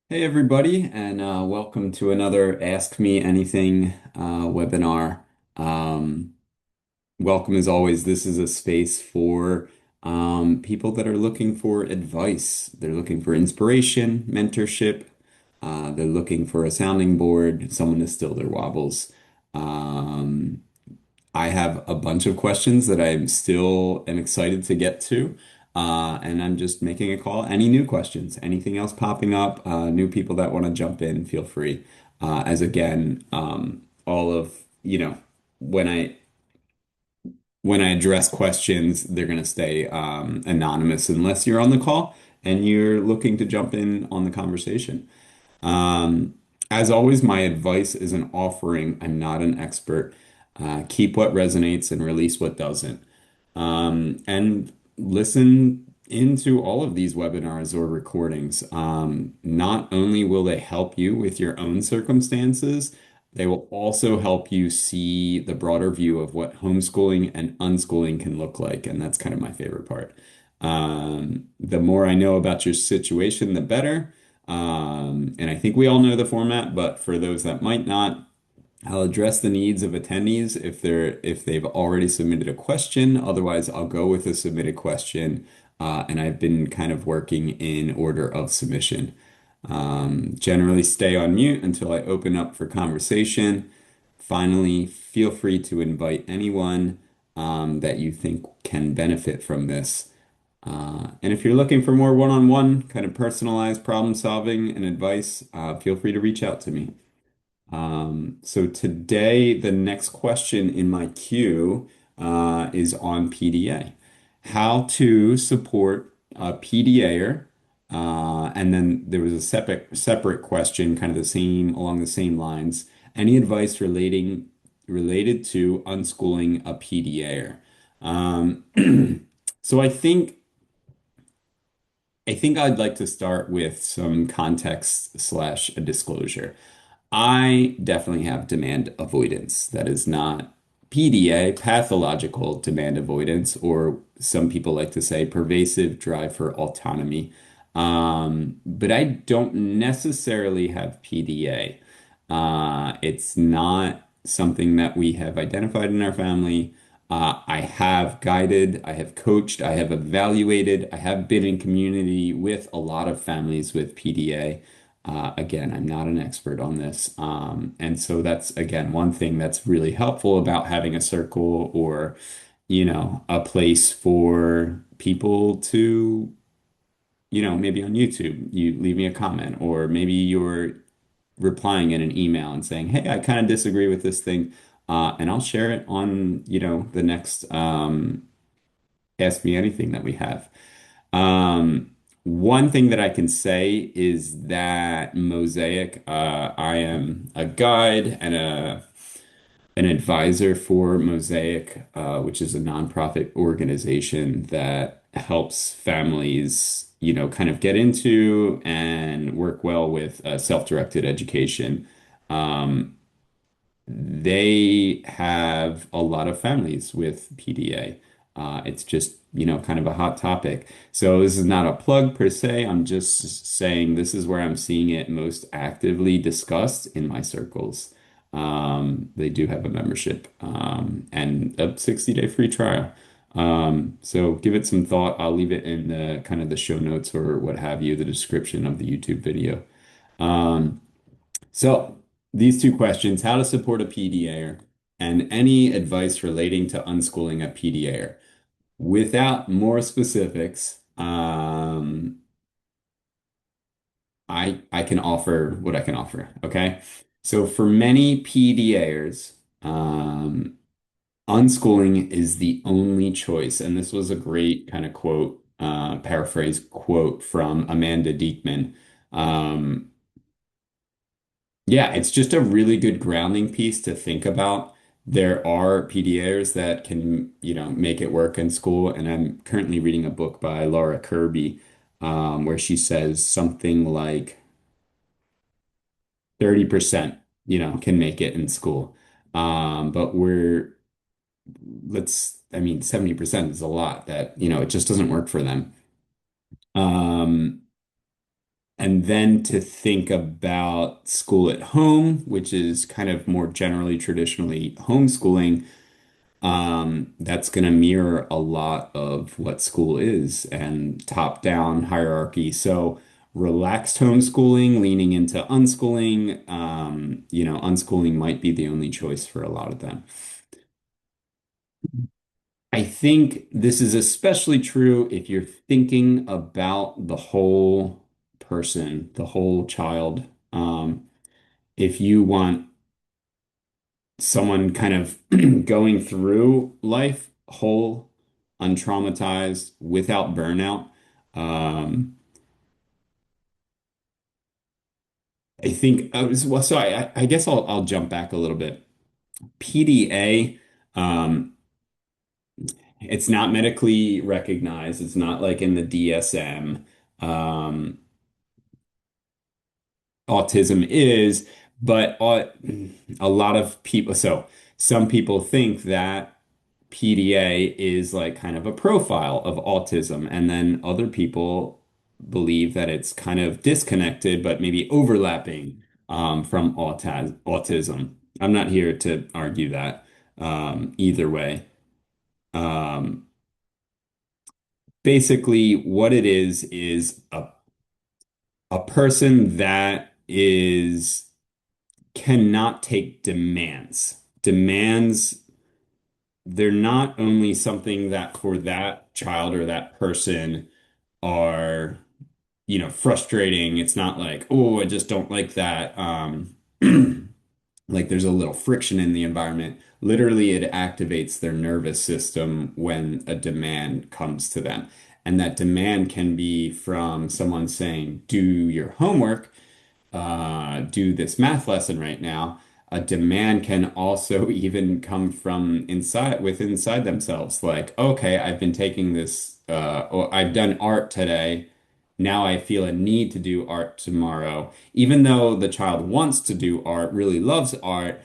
Hey everybody, and welcome to another Ask Me Anything webinar. Um, Welcome as always. This is a space for people that are looking for advice. They're looking for inspiration, mentorship. They're looking for a sounding board, someone to still their wobbles. Um, I have a bunch of questions that I'm still am excited to get to. And I'm just making a call. Any new questions, anything else popping up, new people that want to jump in, feel free. As again, all of, you know, when I address questions, they're going to stay anonymous unless you're on the call and you're looking to jump in on the conversation. Um, as always, my advice is an offering. I'm not an expert. Keep what resonates and release what doesn't. And listen into all of these webinars or recordings. Not only will they help you with your own circumstances, they will also help you see the broader view of what homeschooling and unschooling can look like. And that's kind of my favorite part. The more I know about your situation, the better. And I think we all know the format, but for those that might not, I'll address the needs of attendees if they've already submitted a question. Otherwise, I'll go with a submitted question, and I've been kind of working in order of submission. Generally, stay on mute until I open up for conversation. Finally, feel free to invite anyone that you think can benefit from this. And if you're looking for more one-on-one, kind of personalized problem solving and advice, feel free to reach out to me. So today, the next question in my queue is on PDA. How to support a PDAer. And then there was a separate question, kind of the same along the same lines. Any advice related to unschooling a PDAer? Um, so I think I'd like to start with some context slash a disclosure. I definitely have demand avoidance. That is not PDA, pathological demand avoidance, or some people like to say pervasive drive for autonomy. But I don't necessarily have PDA. It's not something that we have identified in our family. I have guided, I have coached, I have evaluated, I have been in community with a lot of families with PDA. Again, I'm not an expert on this. And so that's, again, one thing that's really helpful about having a circle or, a place for people to, maybe on YouTube, you leave me a comment, or maybe you're replying in an email and saying, "Hey, I kind of disagree with this thing," and I'll share it on, the next Ask Me Anything that we have. Um, One thing that I can say is that Mosaic, I am a guide and an advisor for Mosaic, which is a nonprofit organization that helps families, kind of get into and work well with self-directed education. Um, they have a lot of families with PDA. It's just, kind of a hot topic. So this is not a plug per se. I'm just saying this is where I'm seeing it most actively discussed in my circles. They do have a membership and a 60-day free trial. So give it some thought. I'll leave it in the kind of the show notes or what have you, the description of the YouTube video. Um, so these two questions, how to support a PDAer and any advice relating to unschooling a PDAer. Without more specifics, I can offer what I can offer. Okay. So for many PDAers, unschooling is the only choice. And this was a great kind of quote, paraphrase quote from Amanda Diekman. Um, Yeah, it's just a really good grounding piece to think about. There are PDAers that can, make it work in school. And I'm currently reading a book by Laura Kirby, where she says something like 30%, can make it in school. But I mean, 70% is a lot that, it just doesn't work for them. Um, And then to think about school at home, which is kind of more generally traditionally homeschooling, that's going to mirror a lot of what school is and top-down hierarchy. So relaxed homeschooling, leaning into unschooling, unschooling might be the only choice for a lot of them. I think this is especially true if you're thinking about the whole person, the whole child. If you want someone kind of going through life whole, untraumatized, without burnout. Um, I think well, so I guess I'll jump back a little bit. PDA, it's not medically recognized. It's not like in the DSM. Um, Autism is, but a lot of people, so some people think that PDA is like kind of a profile of autism, and then other people believe that it's kind of disconnected, but maybe overlapping from autism. I'm not here to argue that either way. Um, Basically, what it is a person that is cannot take demands. Demands, they're not only something that for that child or that person are, frustrating. It's not like, oh, I just don't like that. Like there's a little friction in the environment. Literally, it activates their nervous system when a demand comes to them. And that demand can be from someone saying, do your homework, do this math lesson right now. A demand can also even come from inside themselves. Like, okay, I've been taking this, or I've done art today. Now I feel a need to do art tomorrow. Even though the child wants to do art, really loves art,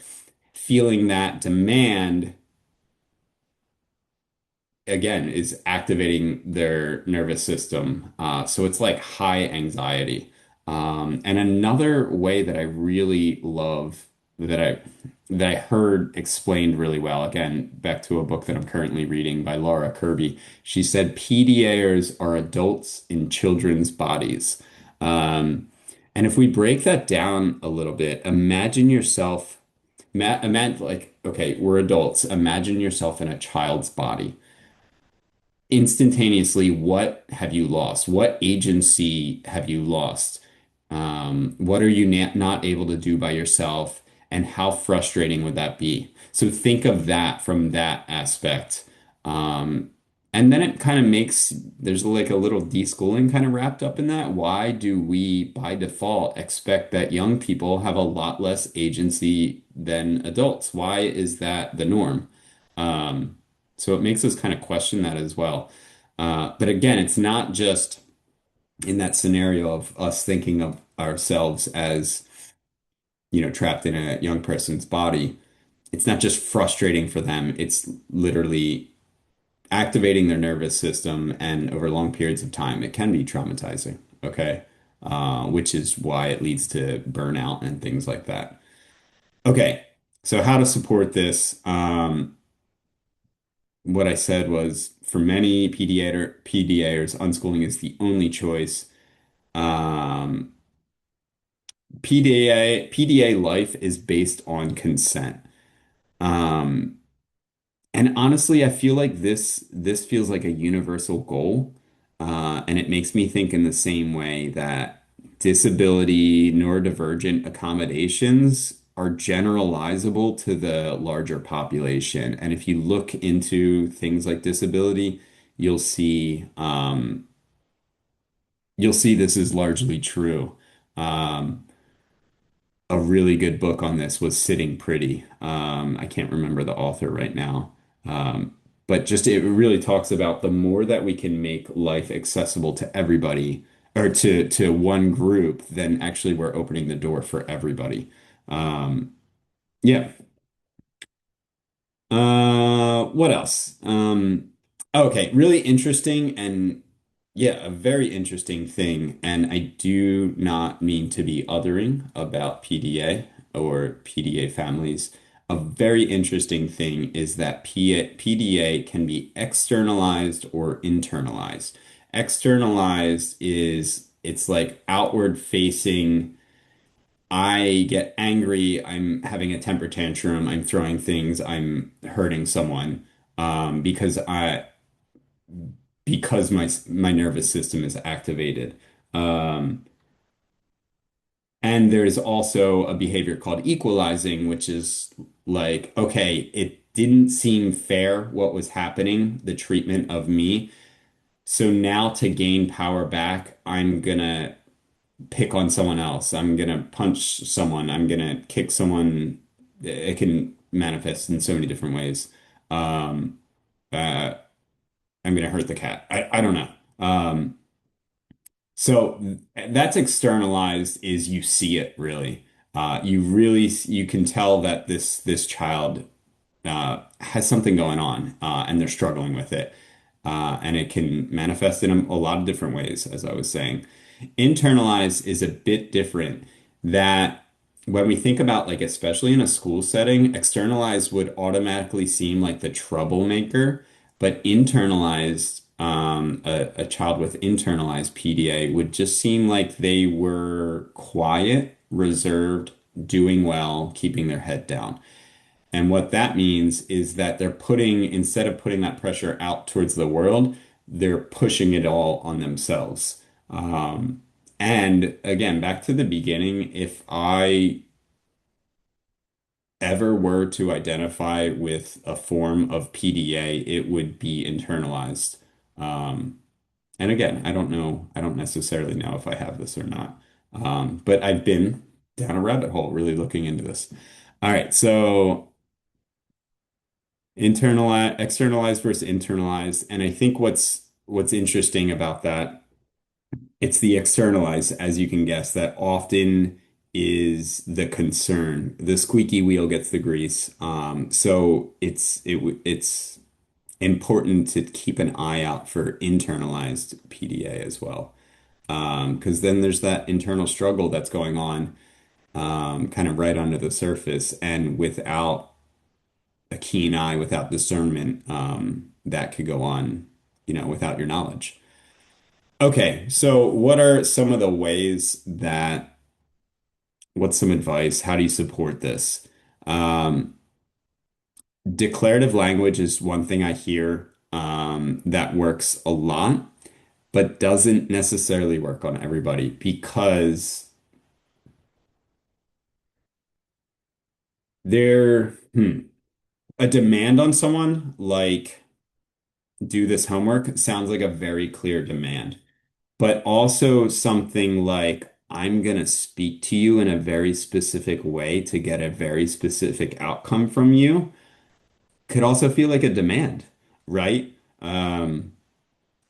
feeling that demand again is activating their nervous system. So it's like high anxiety. And another way that I really love that I heard explained really well, again, back to a book that I'm currently reading by Laura Kirby. She said PDAers are adults in children's bodies. Um, and if we break that down a little bit, imagine yourself, imagine like, okay, we're adults. Imagine yourself in a child's body instantaneously, what have you lost? What agency have you lost? What are you not able to do by yourself? And how frustrating would that be? So think of that from that aspect. Um, and then it kind of makes, there's like a little deschooling kind of wrapped up in that. Why do we, by default, expect that young people have a lot less agency than adults? Why is that the norm? Um, so it makes us kind of question that as well. But again, it's not just in that scenario of us thinking of ourselves as, trapped in a young person's body. It's not just frustrating for them, it's literally activating their nervous system, and over long periods of time, it can be traumatizing. Okay. Which is why it leads to burnout and things like that. Okay. So how to support this? What I said was for many PDAers, unschooling is the only choice. Um, PDA life is based on consent. Um, and honestly, I feel like this feels like a universal goal. And it makes me think in the same way that disability, neurodivergent accommodations are generalizable to the larger population. And if you look into things like disability, you'll see um, you'll see this is largely true. Um, a really good book on this was Sitting Pretty. I can't remember the author right now. But just it really talks about the more that we can make life accessible to everybody or to one group, then actually we're opening the door for everybody. Um, yeah. What else? Okay, really interesting and Yeah, a very interesting thing, and I do not mean to be othering about PDA or PDA families. A very interesting thing is that PDA can be externalized or internalized. Externalized is it's like outward facing. I get angry, I'm having a temper tantrum, I'm throwing things, I'm hurting someone, because my nervous system is activated. Um, and there's also a behavior called equalizing, which is like, okay, it didn't seem fair what was happening, the treatment of me. So now to gain power back, I'm gonna pick on someone else. I'm gonna punch someone. I'm gonna kick someone. It can manifest in so many different ways. Um, uh, I'm gonna hurt the cat. I don't know. So that's externalized is you see it really. You can tell that this child has something going on, and they're struggling with it. And it can manifest in a lot of different ways, as I was saying. Internalize is a bit different. That when we think about, like, especially in a school setting, externalized would automatically seem like the troublemaker, but internalized, a child with internalized PDA would just seem like they were quiet, reserved, doing well, keeping their head down. And what that means is that instead of putting that pressure out towards the world, they're pushing it all on themselves. And again, back to the beginning, if I ever were to identify with a form of PDA, it would be internalized. Um, and again, I don't necessarily know if I have this or not. But I've been down a rabbit hole really looking into this. All right, so externalized versus internalized. And I think what's interesting about that, it's the externalized, as you can guess, that often is the concern. The squeaky wheel gets the grease. So it's important to keep an eye out for internalized PDA as well. Because then there's that internal struggle that's going on, kind of right under the surface. And without a keen eye, without discernment, that could go on, without your knowledge. Okay, so what are some of the ways what's some advice? How do you support this? Um, Declarative language is one thing I hear, that works a lot, but doesn't necessarily work on everybody because there, a demand on someone like do this homework sounds like a very clear demand. But also something like, I'm going to speak to you in a very specific way to get a very specific outcome from you could also feel like a demand, right?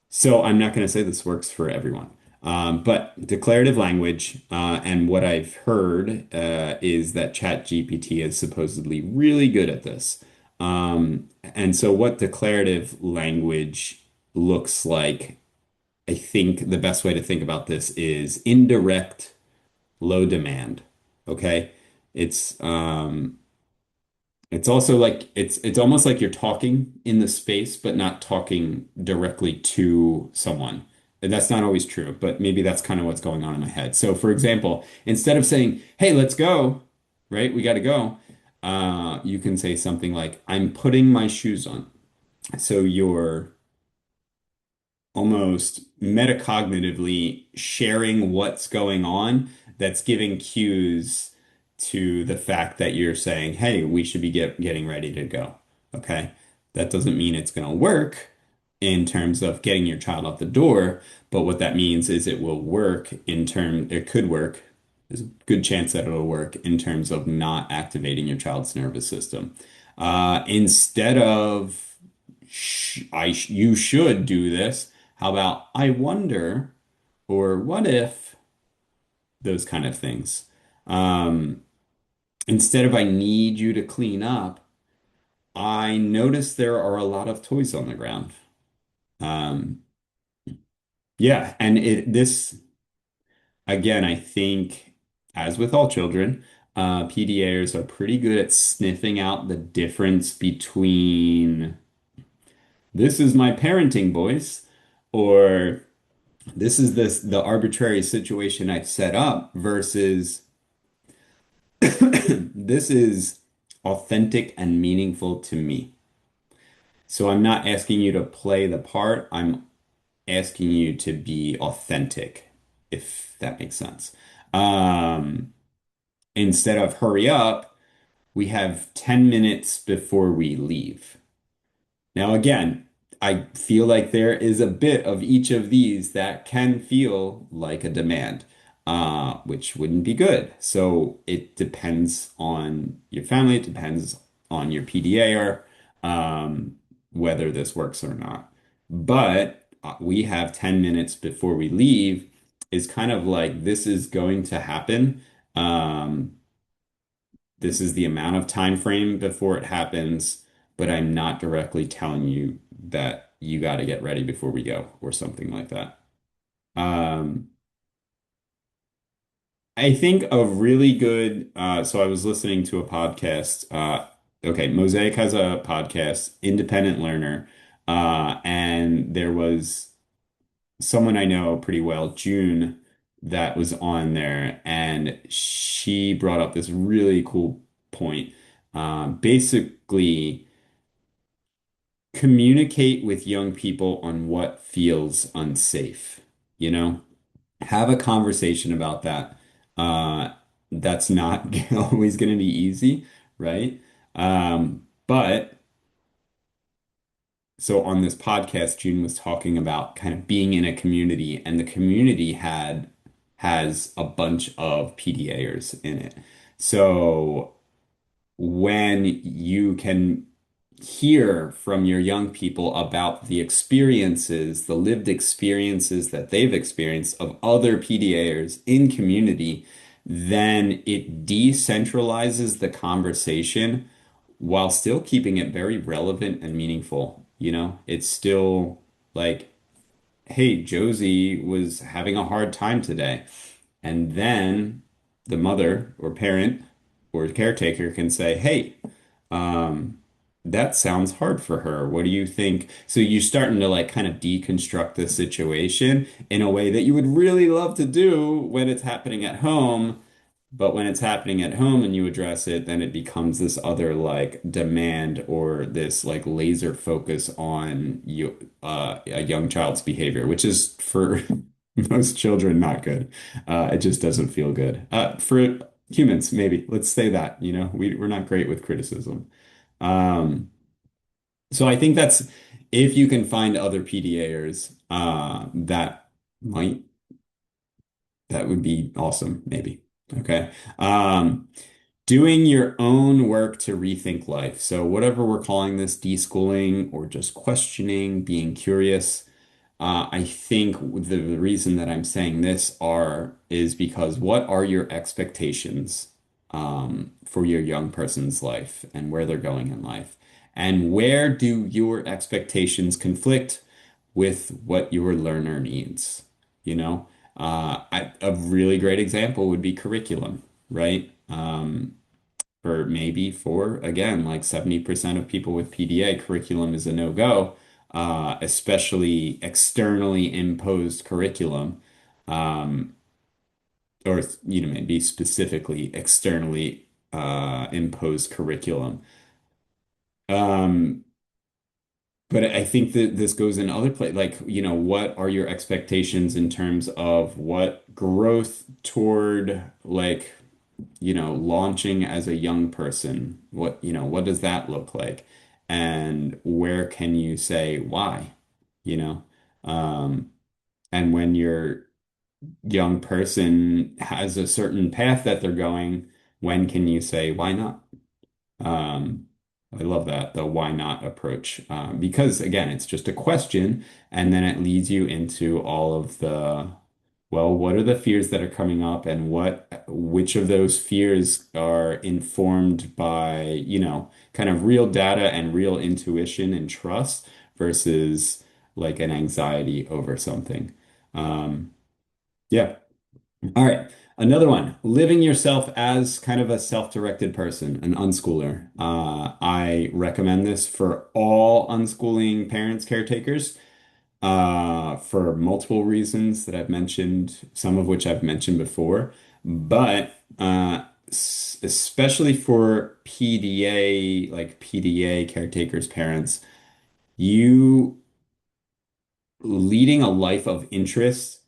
So I'm not going to say this works for everyone. But declarative language, and what I've heard, is that ChatGPT is supposedly really good at this. And so what declarative language looks like, I think the best way to think about this is indirect low demand. Okay. It's um it's also like it's almost like you're talking in the space, but not talking directly to someone. And that's not always true, but maybe that's kind of what's going on in my head. So for example, instead of saying, "Hey, let's go," right? We got to go. You can say something like, "I'm putting my shoes on." So you're almost metacognitively sharing what's going on that's giving cues to the fact that you're saying, hey, we should be getting ready to go. Okay. That doesn't mean it's going to work in terms of getting your child out the door, but what that means is it could work. There's a good chance that it'll work in terms of not activating your child's nervous system. Instead of you should do this. How about I wonder or what if, those kind of things. Um, Instead of I need you to clean up, I notice there are a lot of toys on the ground. Um, Yeah, and this again, I think, as with all children, PDAers are pretty good at sniffing out the difference between this is my parenting voice or this is the arbitrary situation I've set up versus this is authentic and meaningful to me. So I'm not asking you to play the part, I'm asking you to be authentic, if that makes sense. Um, Instead of hurry up, we have 10 minutes before we leave. Now, again, I feel like there is a bit of each of these that can feel like a demand, which wouldn't be good. So it depends on your family, it depends on your PDAer, whether this works or not. But we have 10 minutes before we leave is kind of like this is going to happen. Um, this is the amount of time frame before it happens, but I'm not directly telling you that you got to get ready before we go or something like that. Um, I think a really good, so I was listening to a podcast. Okay, Mosaic has a podcast, Independent Learner, and there was someone I know pretty well, June, that was on there, and she brought up this really cool point. Basically, communicate with young people on what feels unsafe. You know, have a conversation about that. Uh, that's not always going to be easy, right? But so on this podcast, June was talking about kind of being in a community, and the community has a bunch of PDAers in it. So when you can hear from your young people about the experiences, the lived experiences that they've experienced of other PDAers in community, then it decentralizes the conversation while still keeping it very relevant and meaningful. You know, it's still like, hey, Josie was having a hard time today. And then the mother or parent or caretaker can say, hey, um, that sounds hard for her. What do you think? So you're starting to like kind of deconstruct the situation in a way that you would really love to do when it's happening at home. But when it's happening at home and you address it, then it becomes this other like demand or this like laser focus on a young child's behavior, which is for most children not good. It just doesn't feel good. For humans, maybe. Let's say that, you know, we're not great with criticism. Um, so I think that's if you can find other PDAers, that might that would be awesome, maybe. Okay. Doing your own work to rethink life. So whatever we're calling this, deschooling or just questioning, being curious. I think the reason that I'm saying this are is because what are your expectations for your young person's life and where they're going in life? And where do your expectations conflict with what your learner needs? You know, a really great example would be curriculum, right? For maybe for again, like 70% of people with PDA, curriculum is a no-go, especially externally imposed curriculum, um, or you know, maybe specifically externally imposed curriculum. Um, but I think that this goes in other places, like, you know, what are your expectations in terms of what growth toward like you know, launching as a young person, you know, what does that look like? And where can you say why? You know, um, and when your young person has a certain path that they're going, when can you say why not? Um, I love that, the why not approach, because again, it's just a question, and then it leads you into all of the, well, what are the fears that are coming up, and which of those fears are informed by, you know, kind of real data and real intuition and trust versus like an anxiety over something. Um, yeah. All right. Another one, living yourself as kind of a self-directed person, an unschooler. I recommend this for all unschooling parents, caretakers, for multiple reasons that I've mentioned, some of which I've mentioned before. But especially for PDA, like PDA caretakers, parents, you leading a life of interest,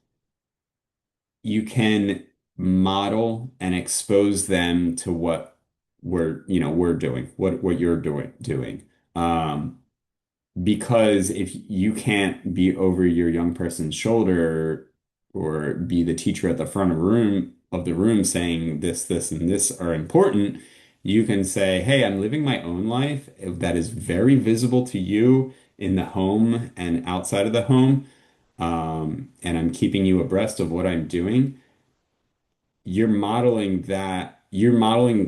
you can model and expose them to what we're doing, what you're doing. Um, because if you can't be over your young person's shoulder or be the teacher at the front of the room saying this, and this are important, you can say, "Hey, I'm living my own life that is very visible to you in the home and outside of the home, and I'm keeping you abreast of what I'm doing." You're modeling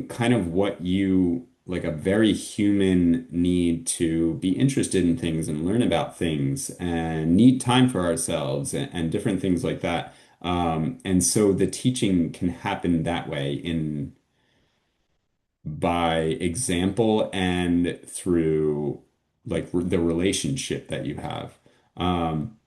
kind of what you like a very human need to be interested in things and learn about things and need time for ourselves and different things like that. And so the teaching can happen that way in by example and through like the relationship that you have. Um,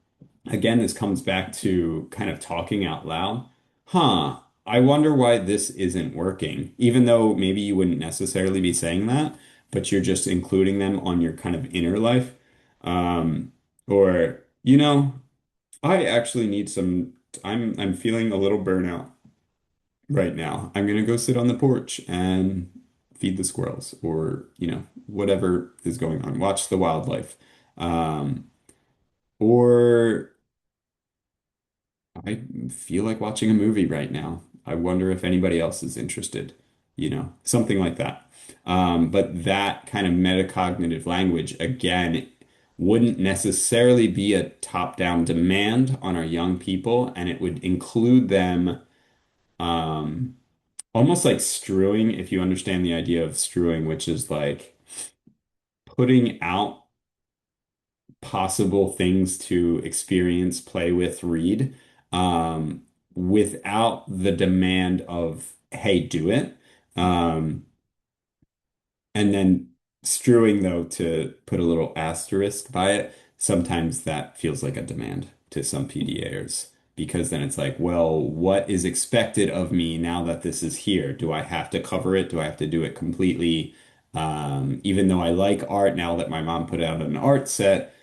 Again, this comes back to kind of talking out loud. Huh, I wonder why this isn't working. Even though maybe you wouldn't necessarily be saying that, but you're just including them on your kind of inner life. Or, I actually need some, I'm feeling a little burnout right now. I'm gonna go sit on the porch and feed the squirrels or, whatever is going on. Watch the wildlife. Or I feel like watching a movie right now. I wonder if anybody else is interested, something like that. But that kind of metacognitive language, again, wouldn't necessarily be a top-down demand on our young people, and it would include them um, almost like strewing, if you understand the idea of strewing, which is like putting out possible things to experience, play with, read, without the demand of, hey, do it. Um, and then strewing, though, to put a little asterisk by it, sometimes that feels like a demand to some PDAers. Because then it's like, well, what is expected of me now that this is here? Do I have to cover it? Do I have to do it completely? Even though I like art, now that my mom put out an art set,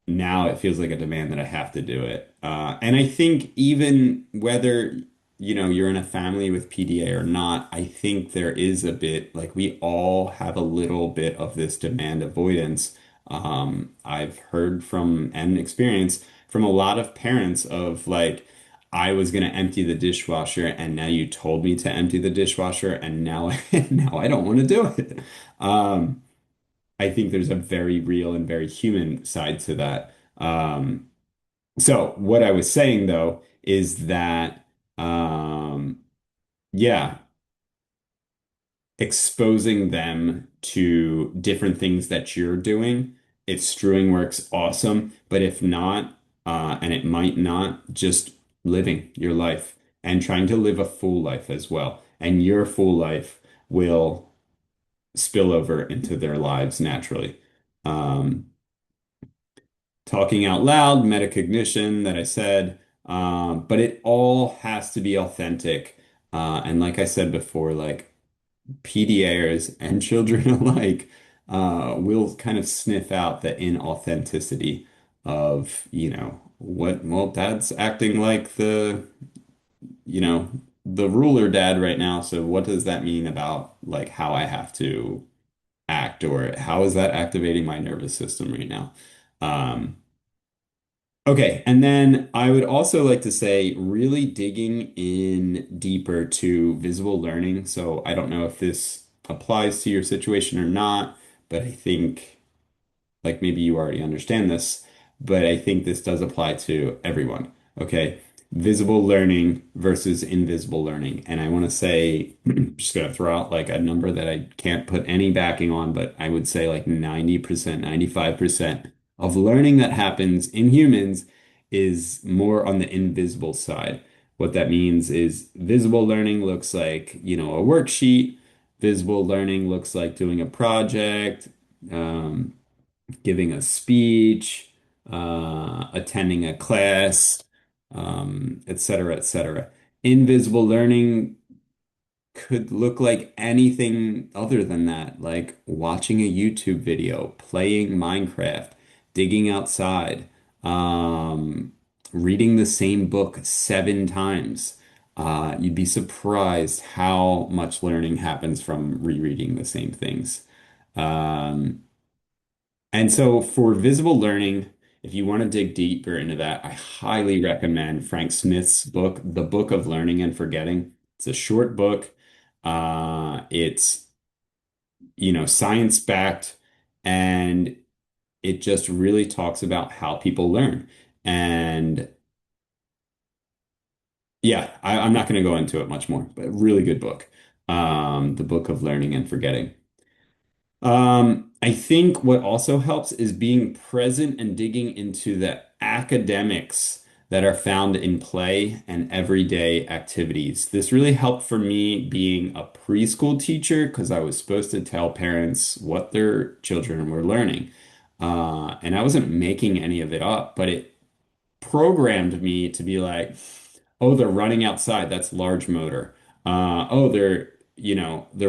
now it feels like a demand that I have to do it. And I think even whether, you're in a family with PDA or not, I think there is a bit like we all have a little bit of this demand avoidance. I've heard from and experienced from a lot of parents of like, I was going to empty the dishwasher and now you told me to empty the dishwasher and now, now I don't want to do it. Um, I think there's a very real and very human side to that. So what I was saying though is that, yeah, exposing them to different things that you're doing, if strewing works, awesome. But if not, and it might not, just living your life and trying to live a full life as well. And your full life will spill over into their lives naturally. Um, Talking out loud, metacognition that I said, but it all has to be authentic. And like I said before, like PDAers and children alike will kind of sniff out the inauthenticity of, well, dad's acting like you know, the ruler dad right now. So what does that mean about like how I have to act or how is that activating my nervous system right now? Um, Okay, and then I would also like to say really digging in deeper to visible learning. So I don't know if this applies to your situation or not, but I think like maybe you already understand this, but I think this does apply to everyone. Okay. Visible learning versus invisible learning. And I want to say, I'm just going to throw out like a number that I can't put any backing on, but I would say like 90%, 95% of learning that happens in humans is more on the invisible side. What that means is visible learning looks like, a worksheet. Visible learning looks like doing a project, um, giving a speech, attending a class, et cetera, et cetera. Invisible learning could look like anything other than that, like watching a YouTube video, playing Minecraft, digging outside, um, reading the same book 7 times. You'd be surprised how much learning happens from rereading the same things. Um, and so for visible learning, if you want to dig deeper into that, I highly recommend Frank Smith's book, The Book of Learning and Forgetting. It's a short book. It's, science backed, and it just really talks about how people learn. And yeah, I'm not going to go into it much more, but really good book. The Book of Learning and Forgetting. I think what also helps is being present and digging into the academics that are found in play and everyday activities. This really helped for me being a preschool teacher because I was supposed to tell parents what their children were learning. And I wasn't making any of it up, but it programmed me to be like, oh, they're running outside. That's large motor. Oh, they're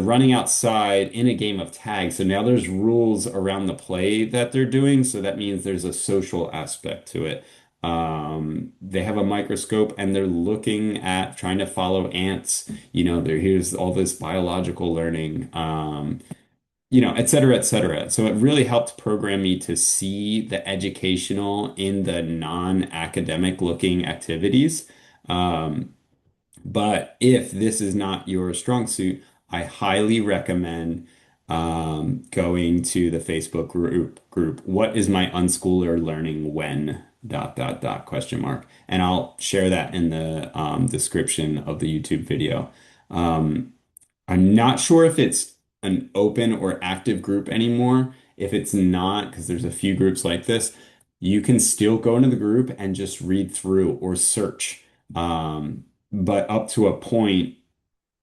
running outside in a game of tag. So now there's rules around the play that they're doing. So that means there's a social aspect to it. They have a microscope and they're looking at trying to follow ants. Here's all this biological learning. Et cetera, et cetera. So it really helped program me to see the educational in the non-academic looking activities. Um, but if this is not your strong suit, I highly recommend going to the Facebook group. What is my unschooler learning when? Dot dot dot question mark. And I'll share that in the description of the YouTube video. Um, I'm not sure if it's an open or active group anymore. If it's not, because there's a few groups like this, you can still go into the group and just read through or search. But up to a point,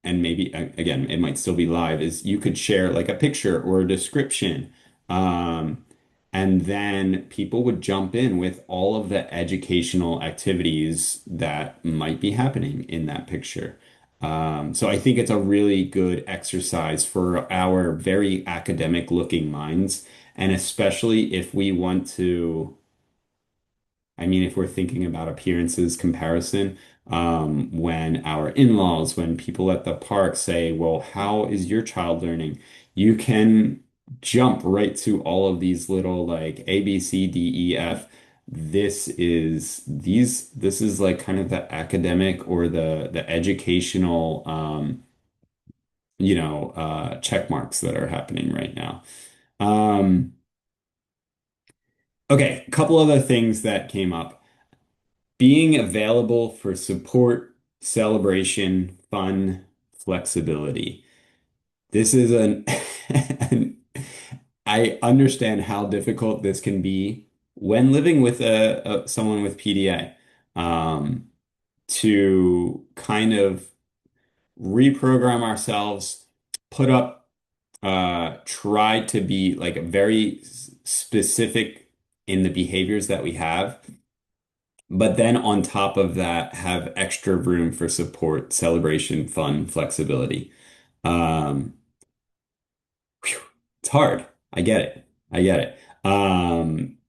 and maybe again, it might still be live, is you could share like a picture or a description. Um, and then people would jump in with all of the educational activities that might be happening in that picture. So I think it's a really good exercise for our very academic looking minds. And especially if we want to, I mean, if we're thinking about appearances comparison, when our in-laws, when people at the park say, well, how is your child learning? You can jump right to all of these little like A, B, C, D, E, F. This is like kind of the academic or the educational check marks that are happening right now. Um, okay, a couple other things that came up. Being available for support, celebration, fun, flexibility. This is I understand how difficult this can be when living with someone with PDA, to kind of reprogram ourselves, put up, try to be like very specific in the behaviors that we have. But then on top of that, have extra room for support, celebration, fun, flexibility. Um, Whew, it's hard. I get it. I get it.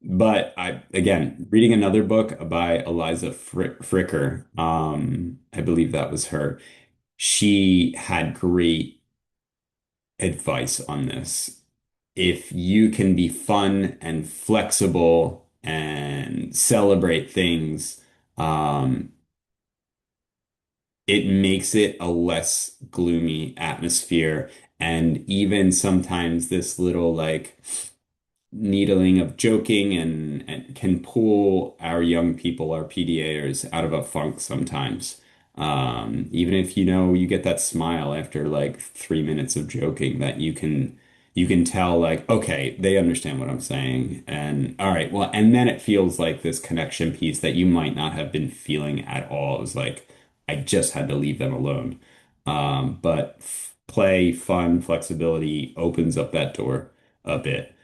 But again, reading another book by Eliza Fricker, I believe that was her. She had great advice on this. If you can be fun and flexible and celebrate things, um, it makes it a less gloomy atmosphere. And even sometimes this little like needling of joking and can pull our young people, our PDAers, out of a funk sometimes. Even if you get that smile after like 3 minutes of joking, that you can tell like, okay, they understand what I'm saying. And all right, well, and then it feels like this connection piece that you might not have been feeling at all. It was like, I just had to leave them alone. But play, fun, flexibility opens up that door a bit.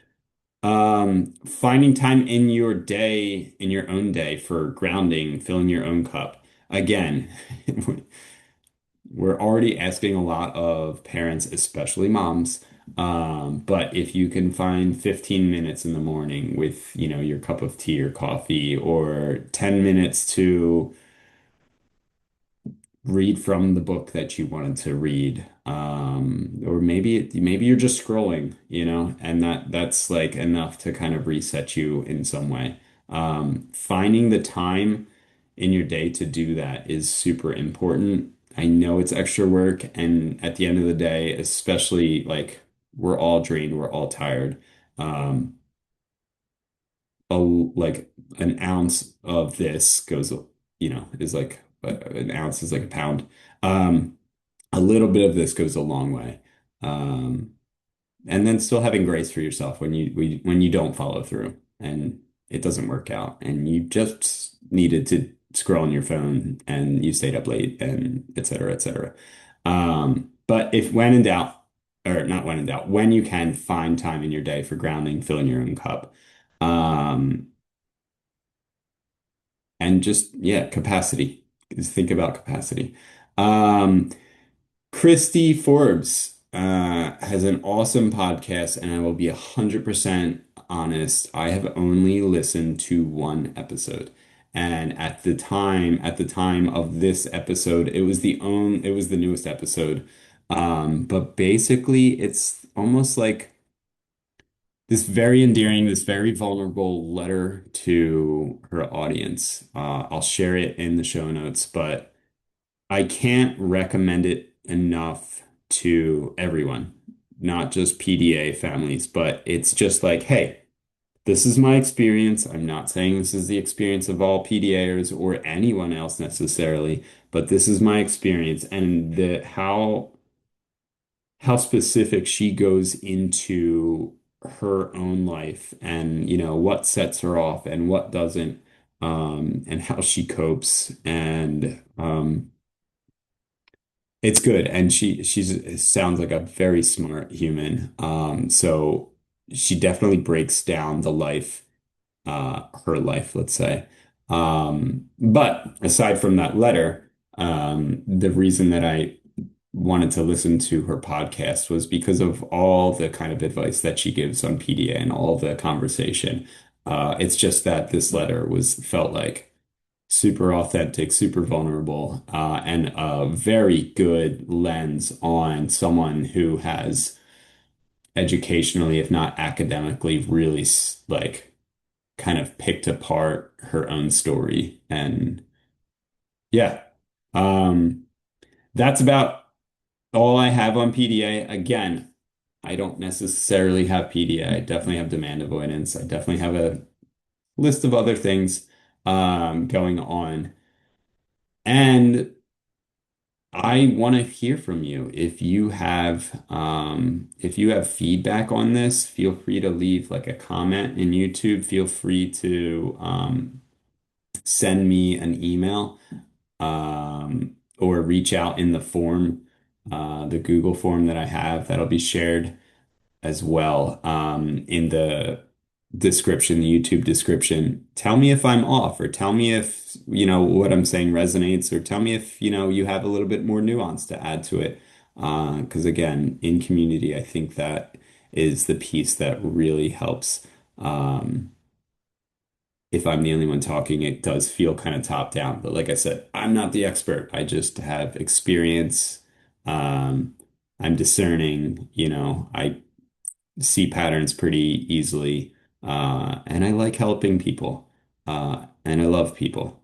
Finding time in your day, in your own day for grounding, filling your own cup. Again, we're already asking a lot of parents, especially moms. But if you can find 15 minutes in the morning with, your cup of tea or coffee, or 10 minutes to read from the book that you wanted to read. Or maybe you're just scrolling, and that's like enough to kind of reset you in some way. Finding the time in your day to do that is super important. I know it's extra work, and at the end of the day, especially like we're all drained, we're all tired. Um, like an ounce of this goes, is like an ounce is like a pound. Um, a little bit of this goes a long way. Um, and then still having grace for yourself when you don't follow through and it doesn't work out and you just needed to scroll on your phone and you stayed up late and et cetera, et cetera. But if when in doubt, or not when in doubt, when you can find time in your day for grounding, filling your own cup. Um, and just, yeah, capacity. Just think about capacity. Um, Kristy Forbes has an awesome podcast, and I will be 100% honest. I have only listened to one episode. And at the time of this episode, it was the newest episode. But basically it's almost like this very endearing, this very vulnerable letter to her audience. I'll share it in the show notes, but I can't recommend it enough to everyone, not just PDA families, but it's just like, hey, this is my experience. I'm not saying this is the experience of all PDAers or anyone else necessarily, but this is my experience and the how specific she goes into her own life and what sets her off and what doesn't, and how she copes and it's good, and she sounds like a very smart human. So she definitely breaks down her life, let's say. But aside from that letter, the reason that I wanted to listen to her podcast was because of all the kind of advice that she gives on PDA and all the conversation. It's just that this letter was felt like super authentic, super vulnerable, and a very good lens on someone who has educationally, if not academically, really like kind of picked apart her own story. And yeah, um, that's about all I have on PDA. Again, I don't necessarily have PDA. I definitely have demand avoidance. I definitely have a list of other things going on. And I want to hear from you. If you have feedback on this, feel free to leave like a comment in YouTube. Feel free to send me an email, or reach out in the form, the Google form that I have that'll be shared as well, in the description, the YouTube description. Tell me if I'm off, or tell me if, what I'm saying resonates, or tell me if, you have a little bit more nuance to add to it. Because again, in community, I think that is the piece that really helps. If I'm the only one talking, it does feel kind of top down. But like I said, I'm not the expert. I just have experience. Um, I'm discerning, I see patterns pretty easily. And I like helping people. And I love people.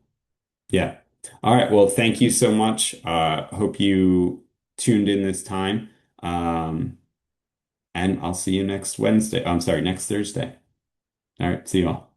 Yeah. All right. Well, thank you so much. Hope you tuned in this time. And I'll see you next Wednesday. I'm sorry, next Thursday. All right. See you all.